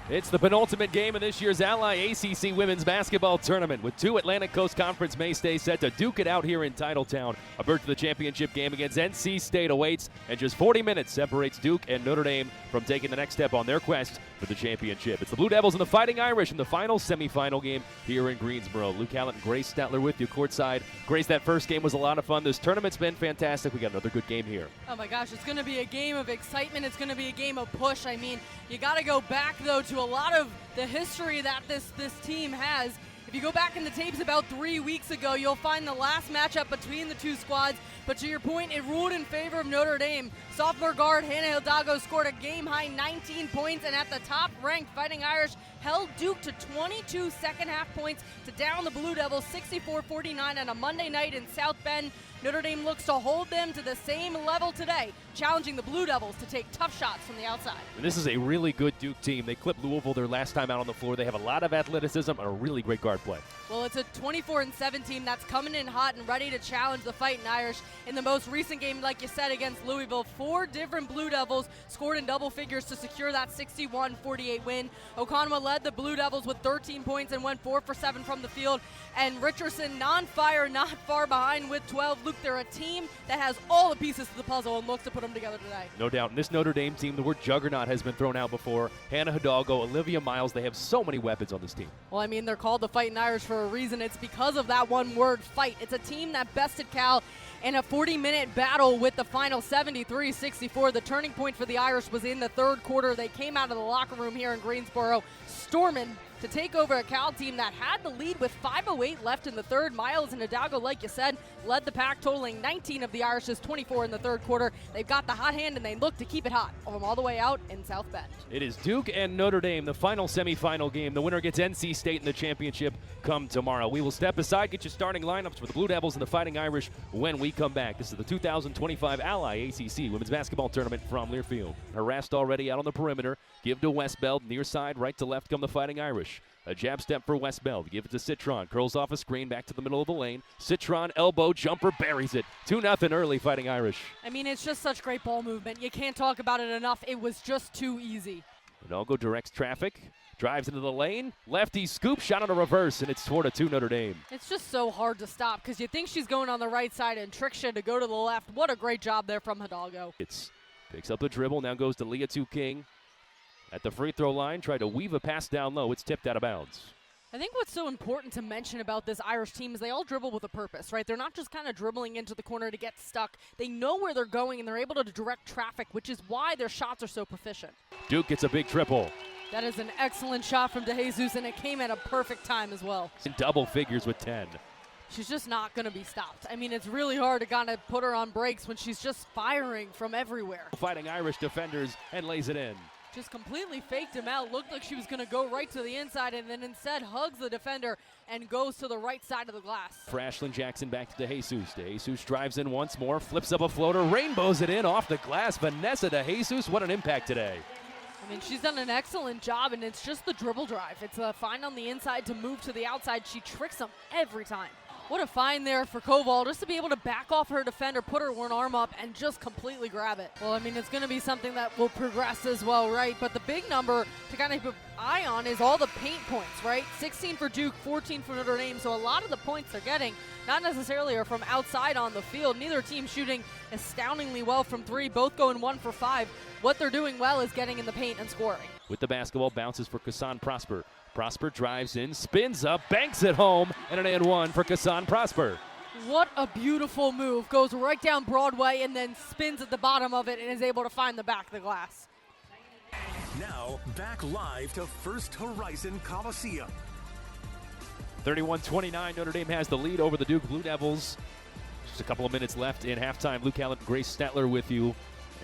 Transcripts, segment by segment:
It's the penultimate game of this year's Ally ACC Women's Basketball Tournament, with two Atlantic Coast Conference mainstays set to duke it out here in Titletown. A berth to the championship game against NC State awaits, and just 40 minutes separates Duke and Notre Dame from taking the next step on their quest for the championship. It's the Blue Devils and the Fighting Irish in the final semifinal game here in Greensboro. Luke Hallett and Grace Statler with you courtside. Grace, that first game was a lot of fun. This tournament's been fantastic. We got another good game here. Oh my gosh, it's going to be a game of excitement. It's going to be a game of push. I mean, you got to go back, though, to a lot of the history that this team has. If you go back in the tapes about 3 weeks ago, you'll find the last matchup between the two squads. But to your point, it ruled in favor of Notre Dame. Sophomore guard Hannah Hidalgo scored a game-high 19 points, and at the top-ranked Fighting Irish held Duke to 22 second-half points to down the Blue Devils 64-49 on a Monday night in South Bend. Notre Dame looks to hold them to the same level today, challenging the Blue Devils to take tough shots from the outside. And this is a really good Duke team. They clipped Louisville their last time out on the floor. They have a lot of athleticism and a really great guard play. Well, it's a 24-7 team that's coming in hot and ready to challenge the Fighting Irish. In the most recent game, like you said, against Louisville, 4 different Blue Devils scored in double figures to secure that 61-48 win. Okonwa led the Blue Devils with 13 points and went 4 for 7 from the field. And Richardson, non-fire, not far behind with 12. Luke, they're a team that has all the pieces to the puzzle and looks to put them together today. No doubt. And this Notre Dame team, the word juggernaut has been thrown out before. Hannah Hidalgo, Olivia Miles, they have so many weapons on this team. Well, I mean, they're called the Fighting Irish for a reason. It's because of that one word, fight. It's a team that bested Cal in a 40-minute battle with the final 73-64. The turning point for the Irish was in the third quarter. They came out of the locker room here in Greensboro storming to take over a Cal team that had the lead with 5:08 left in the third. Miles and Hidalgo, like you said, led the pack, totaling 19 of the Irish's 24 in the third quarter. They've got the hot hand, and they look to keep it hot from all the way out in South Bend. It is Duke and Notre Dame, the final semifinal game. The winner gets NC State in the championship come tomorrow. We will step aside, get you starting lineups for the Blue Devils and the Fighting Irish when we come back. This is the 2025 Ally ACC Women's Basketball Tournament from Learfield. Harassed already out on the perimeter. Give to Westbeld, near side, right to left come the Fighting Irish. A jab step for Westbeld. Give it to Citron. Curls off a screen back to the middle of the lane. Citron, elbow, jumper, buries it. 2-0 early, Fighting Irish. I mean, it's just such great ball movement. You can't talk about it enough. It was just too easy. Hidalgo directs traffic. Drives into the lane. Lefty scoop, shot on a reverse, and it's toward a 2 Notre Dame. It's just so hard to stop because you think she's going on the right side and tricks you to go to the left. What a great job there from Hidalgo. Picks up the dribble. Now goes to Leah King. At the free throw line, tried to weave a pass down low. It's tipped out of bounds. I think what's so important to mention about this Irish team is they all dribble with a purpose, right? They're not just kind of dribbling into the corner to get stuck. They know where they're going, and they're able to direct traffic, which is why their shots are so proficient. Duke gets a big triple. That is an excellent shot from DeJesus, and it came at a perfect time as well. In double figures with 10. She's just not going to be stopped. I mean, it's really hard to kind of put her on breaks when she's just firing from everywhere. Fighting Irish defenders and lays it in. Just completely faked him out. Looked like she was going to go right to the inside, and then instead hugs the defender and goes to the right side of the glass. For Ashlyn Jackson back to DeJesus. DeJesus drives in once more, flips up a floater, rainbows it in off the glass. Vanessa DeJesus, what an impact today. I mean, she's done an excellent job, and it's just the dribble drive. It's a find on the inside to move to the outside. She tricks them every time. What a find there for Koval, just to be able to back off her defender, put her one arm up, and just completely grab it. Well, I mean, it's going to be something that will progress as well, right? But the big number to kind of keep an eye on is all the paint points, right? 16 for Duke, 14 for Notre Dame. So a lot of the points they're getting, not necessarily are from outside on the field. Neither team shooting astoundingly well from 3, both going 1 for 5. What they're doing well is getting in the paint and scoring. With the basketball, bounces for Kassan Prosper. Prosper drives in, spins up, banks it home, and an and one for Kassan Prosper. What a beautiful move. Goes right down Broadway and then spins at the bottom of it and is able to find the back of the glass. Now, back live to First Horizon Coliseum. 31-29, Notre Dame has the lead over the Duke Blue Devils. Just a couple of minutes left in halftime. Luke Hallett and Grace Statler with you.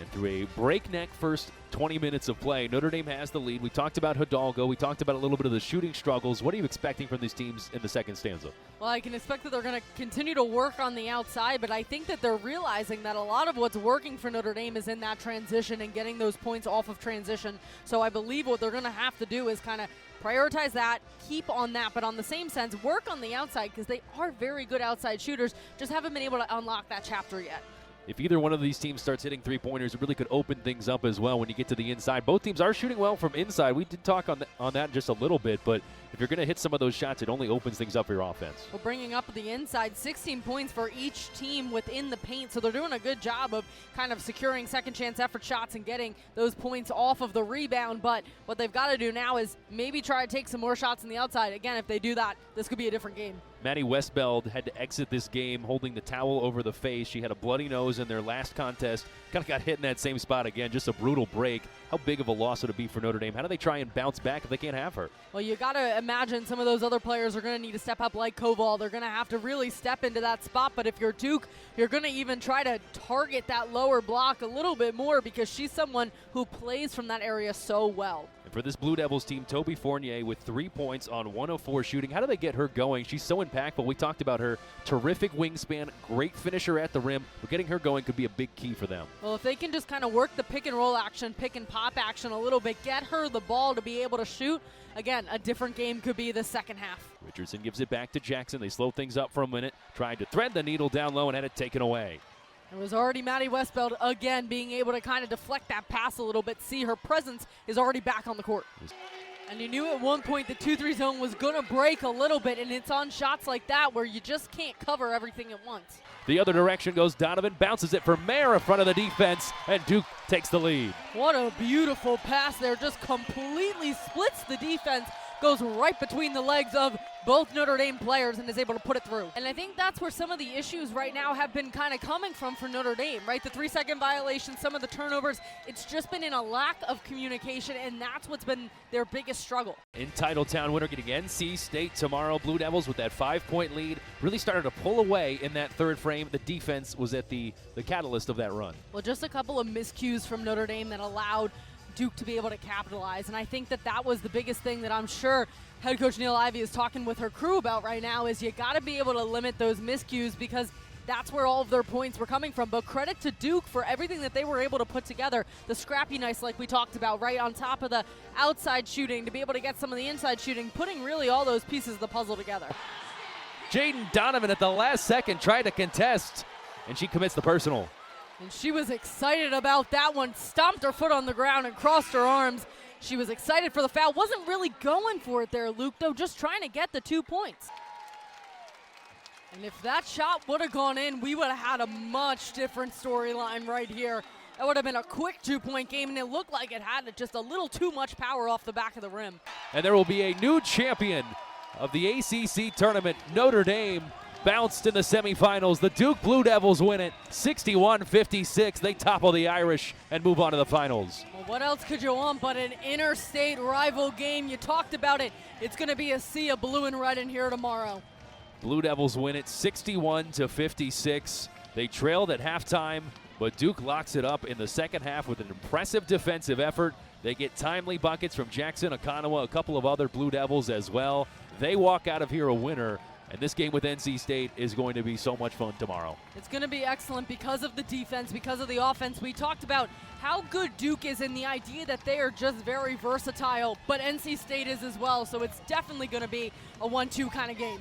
And through a breakneck first 20 minutes of play, Notre Dame has the lead. We talked about Hidalgo. We talked about a little bit of the shooting struggles. What are you expecting from these teams in the second stanza? Well, I can expect that they're going to continue to work on the outside, but I think that they're realizing that a lot of what's working for Notre Dame is in that transition and getting those points off of transition. So I believe what they're going to have to do is kind of prioritize that, keep on that, but on the same sense, work on the outside because they are very good outside shooters, just haven't been able to unlock that chapter yet. if either one of these teams starts hitting three-pointers, it really could open things up as well when you get to the inside. Both teams are shooting well from inside. We did talk on that just a little bit, but if you're going to hit some of those shots, it only opens things up for your offense. Well, bringing up the inside, 16 points for each team within the paint, so they're doing a good job of kind of securing second chance effort shots and getting those points off of the rebound. But what they've got to do now is maybe try to take some more shots on the outside. Again, if they do that, this could be a different game. Maddie Westbeld had to exit this game holding the towel over the face. She had a bloody nose in their last contest. Kind of got hit in that same spot again. Just a brutal break. How big of a loss would it be for Notre Dame? How do they try and bounce back if they can't have her? Well, you got to imagine some of those other players are going to need to step up like Koval. They're going to have to really step into that spot. But if you're Duke, you're going to even try to target that lower block a little bit more because she's someone who plays from that area so well. For this Blue Devils team, Toby Fournier with 3 points on 104 shooting. How do they get her going? She's so impactful. We talked about her terrific wingspan, great finisher at the rim. But getting her going could be a big key for them. Well, if they can just kind of work the pick and roll action, pick and pop action a little bit, get her the ball to be able to shoot, again, a different game could be the second half. Richardson gives it back to Jackson. They slow things up for a minute, tried to thread the needle down low and had it taken away. It was already Maddie Westbeld again being able to kind of deflect that pass a little bit. See, her presence is already back on the court. And you knew at one point the 2-3 zone was going to break a little bit, and it's on shots like that where you just can't cover everything at once. The other direction goes Donovan, bounces it for Mayer in front of the defense, and Duke takes the lead. What a beautiful pass there. Just completely splits the defense, goes right between the legs of both Notre Dame players and is able to put it through. And I think that's where some of the issues right now have been kind of coming from for Notre Dame, right? The 3-second violations, some of the turnovers, it's just been in a lack of communication, and that's what's been their biggest struggle. In Titletown, winner getting NC State tomorrow. Blue Devils with that 5-point lead really started to pull away in that third frame. The defense was at the catalyst of that run. Well, just a couple of miscues from Notre Dame that allowed Duke to be able to capitalize, and I think that was the biggest thing that I'm sure head coach Neil Ivey is talking with her crew about right now is you got to be able to limit those miscues because that's where all of their points were coming from. But credit to Duke for everything that they were able to put together. The scrappiness like we talked about, right on top of the outside shooting, to be able to get some of the inside shooting, putting really all those pieces of the puzzle together. Jaden Donovan at the last second tried to contest, and she commits the personal. And she was excited about that one, stomped her foot on the ground and crossed her arms. She was excited for the foul. Wasn't really going for it there, Luke, though, just trying to get the 2 points. And if that shot would have gone in, we would have had a much different storyline right here. That would have been a quick 2-point game, and it looked like it had just a little too much power off the back of the rim. And there will be a new champion of the ACC tournament. Notre Dame bounced in the semifinals. The Duke Blue Devils win it 61-56. They topple the Irish and move on to the finals. Well, what else could you want but an interstate rival game? You talked about it. It's going to be a sea of blue and red in here tomorrow. Blue Devils win it 61-56. They trailed at halftime, but Duke locks it up in the second half with an impressive defensive effort. They get timely buckets from Jackson, Okonowa, a couple of other Blue Devils as well. They walk out of here a winner. And this game with NC State is going to be so much fun tomorrow. It's going to be excellent because of the defense, because of the offense. We talked about how good Duke is and the idea that they are just very versatile, but NC State is as well, so it's definitely going to be a 1-2 kind of game.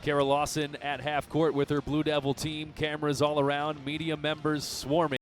Kara Lawson at half court with her Blue Devil team. Cameras all around, media members swarming.